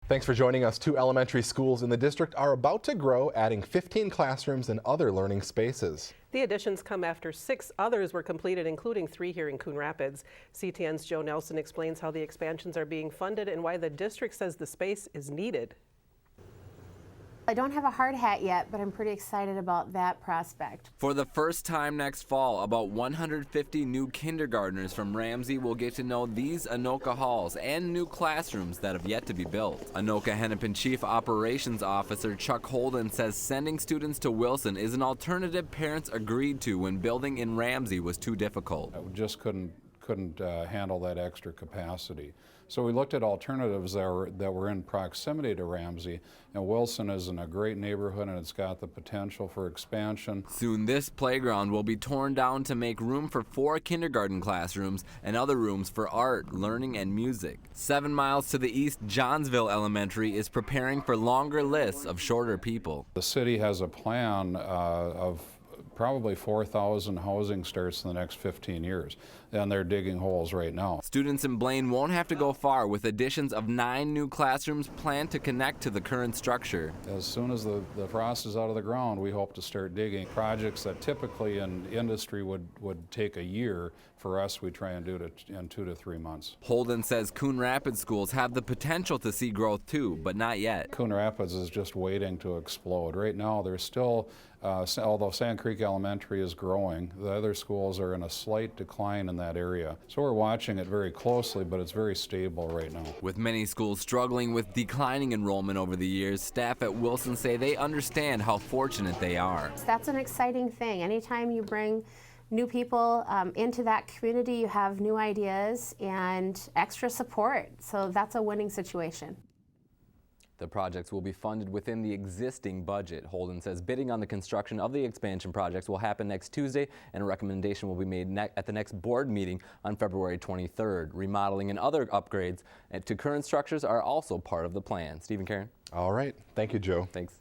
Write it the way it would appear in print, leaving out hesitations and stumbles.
Thanks for joining us. 2 elementary schools in the district are about to grow, adding 15 classrooms and other learning spaces. The additions come after 6 others were completed, including 3 here in Coon Rapids. CTN's Joe Nelson explains how the expansions are being funded and why the district says the space is needed. I don't have a hard hat yet, but I'm pretty excited about that prospect. For the first time next fall, about 150 new kindergartners from Ramsey will get to know these Anoka halls and new classrooms that have yet to be built. Anoka-Hennepin Chief Operations Officer Chuck Holden says sending students to Wilson is an alternative parents agreed to when building in Ramsey was too difficult. We just couldn't handle that extra capacity. So we looked at alternatives that were in proximity to Ramsey, and Wilson is in a great neighborhood and it's got the potential for expansion. Soon this playground will be torn down to make room for 4 kindergarten classrooms and other rooms for art, learning, and music. 7 miles to the east, Johnsville Elementary is preparing for longer lists of shorter people. The city has a plan of probably 4,000 housing starts in the next 15 years, and they're digging holes right now. Students in Blaine won't have to go far, with additions of 9 new classrooms planned to connect to the current structure. As soon as the frost is out of the ground, we hope to start digging. Projects that typically in industry would take a year, for us we try and do it in 2 to 3 months. Holden says Coon Rapids schools have the potential to see growth too, but not yet. Coon Rapids is just waiting to explode. Right now there's still, although Sand Creek Elementary is growing, the other schools are in a slight decline in that area. So we're watching it very closely, but it's very stable right now. With many schools struggling with declining enrollment over the years, staff at Wilson say they understand how fortunate they are. That's an exciting thing. Anytime you bring new people into that community, you have new ideas and extra support. So that's a winning situation. The projects will be funded within the existing budget. Holden says bidding on the construction of the expansion projects will happen next Tuesday, and a recommendation will be made at the next board meeting on February 23rd. Remodeling and other upgrades to current structures are also part of the plan. Steve and Karen. All right. Thank you, Joe. Thanks.